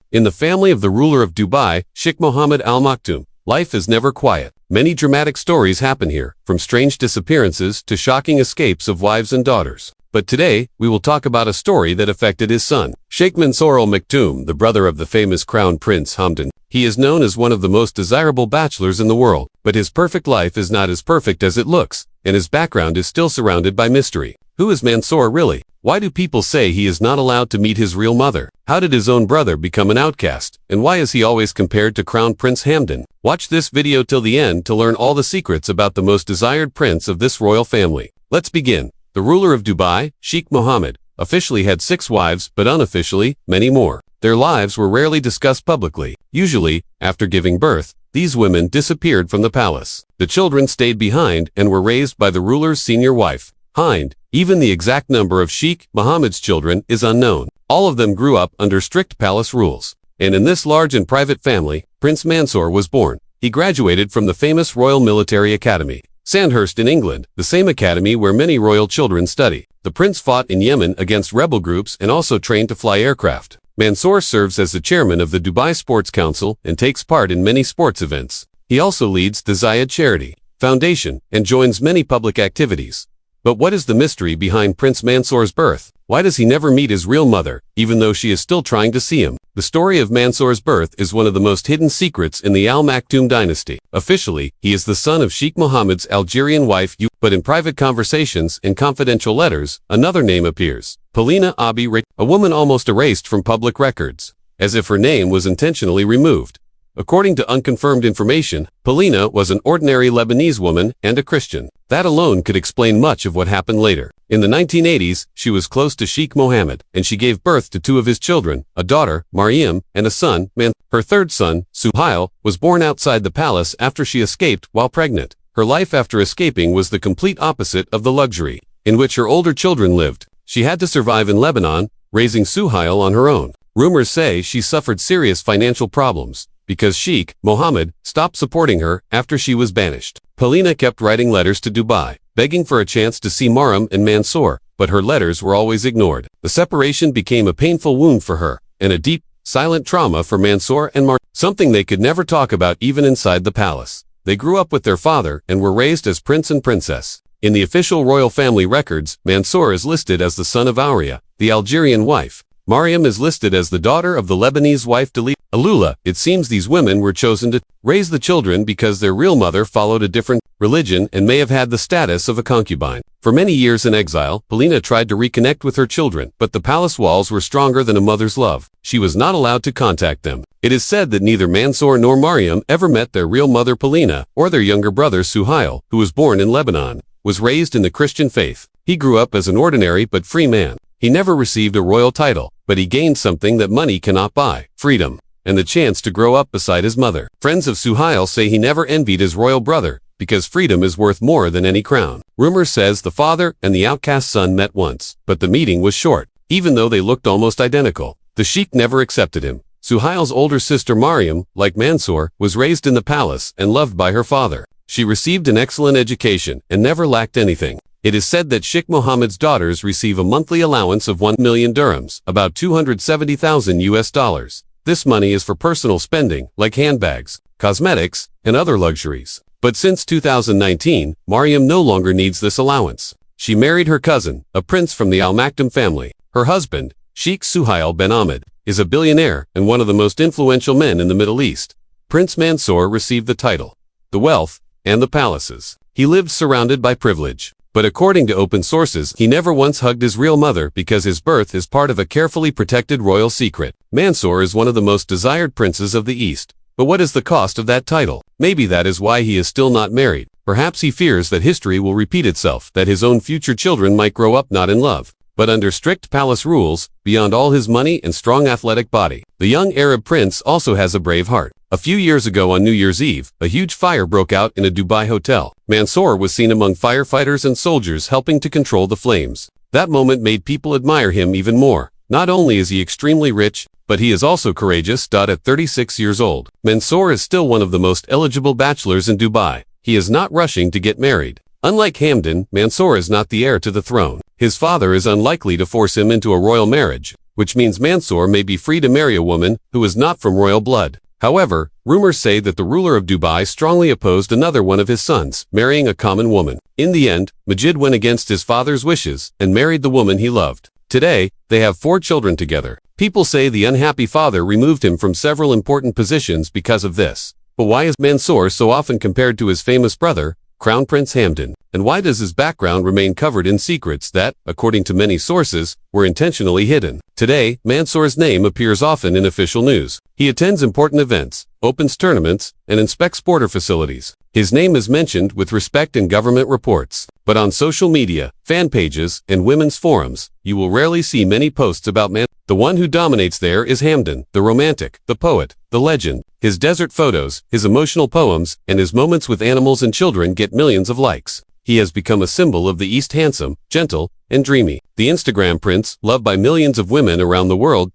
In the family of the ruler of Dubai, Sheikh Mohammed Al Maktoum, life is never quiet. Many dramatic stories happen here, from strange disappearances to shocking escapes of wives and daughters. But today, we will talk about a story that affected his son, Sheikh Mansour Al Maktoum, the brother of the famous Crown Prince Hamdan. He is known as one of the most desirable bachelors in the world, but his perfect life is not as perfect as it looks, and his background is still surrounded by mystery. Who is Mansour really? Why do people say he is not allowed to meet his real mother? How did his own brother become an outcast? And why is he always compared to Crown Prince Hamdan? Watch this video till the end to learn all the secrets about the most desired prince of this royal family. Let's begin. The ruler of Dubai, Sheikh Mohammed, officially had 6 wives, but unofficially, many more. Their lives were rarely discussed publicly. Usually, after giving birth, these women disappeared from the palace. The children stayed behind and were raised by the ruler's senior wife, Hind. Even the exact number of Sheikh Mohammed's children is unknown. All of them grew up under strict palace rules. And in this large and private family, Prince Mansour was born. He graduated from the famous Royal Military Academy, Sandhurst in England, the same academy where many royal children study. The prince fought in Yemen against rebel groups and also trained to fly aircraft. Mansour serves as the chairman of the Dubai Sports Council and takes part in many sports events. He also leads the Zayed Charity Foundation and joins many public activities. But what is the mystery behind Prince Mansour's birth? Why does he never meet his real mother, even though she is still trying to see him? The story of Mansour's birth is one of the most hidden secrets in the Al Maktoum dynasty. Officially, he is the son of Sheikh Mohammed's Algerian wife, but in private conversations and confidential letters, another name appears. Polina Abi Rich, a woman almost erased from public records, as if her name was intentionally removed. According to unconfirmed information, Polina was an ordinary Lebanese woman and a Christian. That alone could explain much of what happened later. In the 1980s, she was close to Sheikh Mohammed, and she gave birth to 2 of his children, a daughter, Mariam, and a son, Mansour. Her third son, Suhail, was born outside the palace after she escaped while pregnant. Her life after escaping was the complete opposite of the luxury in which her older children lived. She had to survive in Lebanon, raising Suhail on her own. Rumors say she suffered serious financial problems because Sheikh Mohammed stopped supporting her after she was banished. Polina kept writing letters to Dubai, begging for a chance to see Mariam and Mansour, but her letters were always ignored. The separation became a painful wound for her, and a deep, silent trauma for Mansour and Mariam, something they could never talk about even inside the palace. They grew up with their father and were raised as prince and princess. In the official royal family records, Mansour is listed as the son of Auria, the Algerian wife. Mariam is listed as the daughter of the Lebanese wife Alula. It seems these women were chosen to raise the children because their real mother followed a different religion and may have had the status of a concubine. For many years in exile, Polina tried to reconnect with her children, but the palace walls were stronger than a mother's love. She was not allowed to contact them. It is said that neither Mansour nor Mariam ever met their real mother Polina, or their younger brother Suhail, who was born in Lebanon, was raised in the Christian faith. He grew up as an ordinary but free man. He never received a royal title, but he gained something that money cannot buy: freedom, and the chance to grow up beside his mother. Friends of Suhail say he never envied his royal brother, because freedom is worth more than any crown. Rumor says the father and the outcast son met once, but the meeting was short. Even though they looked almost identical, the sheikh never accepted him. Suhail's older sister Mariam, like Mansour, was raised in the palace and loved by her father. She received an excellent education and never lacked anything. It is said that Sheikh Mohammed's daughters receive a monthly allowance of 1 million dirhams, about $270,000. This money is for personal spending, like handbags, cosmetics, and other luxuries. But since 2019, Mariam no longer needs this allowance. She married her cousin, a prince from the Al Maktoum family. Her husband, Sheikh Suhail bin Ahmed, is a billionaire and one of the most influential men in the Middle East. Prince Mansour received the title, the wealth, and the palaces. He lived surrounded by privilege. But according to open sources, he never once hugged his real mother because his birth is part of a carefully protected royal secret. Mansour is one of the most desired princes of the East. But what is the cost of that title? Maybe that is why he is still not married. Perhaps he fears that history will repeat itself, that his own future children might grow up not in love, but under strict palace rules, beyond all his money and strong athletic body. The young Arab prince also has a brave heart. A few years ago on New Year's Eve, a huge fire broke out in a Dubai hotel. Mansour was seen among firefighters and soldiers helping to control the flames. That moment made people admire him even more. Not only is he extremely rich, but he is also courageous. At 36 years old, Mansour is still one of the most eligible bachelors in Dubai. He is not rushing to get married. Unlike Hamdan, Mansour is not the heir to the throne. His father is unlikely to force him into a royal marriage, which means Mansoor may be free to marry a woman who is not from royal blood. However, rumors say that the ruler of Dubai strongly opposed another one of his sons, marrying a common woman. In the end, Majid went against his father's wishes and married the woman he loved. Today, they have 4 children together. People say the unhappy father removed him from several important positions because of this. But why is Mansoor so often compared to his famous brother, Crown Prince Hamdan? And why does his background remain covered in secrets that, according to many sources, were intentionally hidden? Today, Mansoor's name appears often in official news. He attends important events, opens tournaments, and inspects border facilities. His name is mentioned with respect in government reports. But on social media, fan pages, and women's forums, you will rarely see many posts about Mansoor. The one who dominates there is Hamdan, the romantic, the poet, the legend. His desert photos, his emotional poems, and his moments with animals and children get millions of likes. He has become a symbol of the East, handsome, gentle, and dreamy. The Instagram prince, loved by millions of women around the world.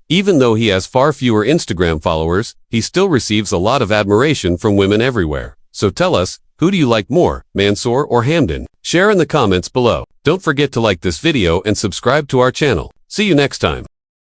Even though he has far fewer Instagram followers, he still receives a lot of admiration from women everywhere. So tell us, who do you like more, Mansoor or Hamdan? Share in the comments below. Don't forget to like this video and subscribe to our channel. See you next time.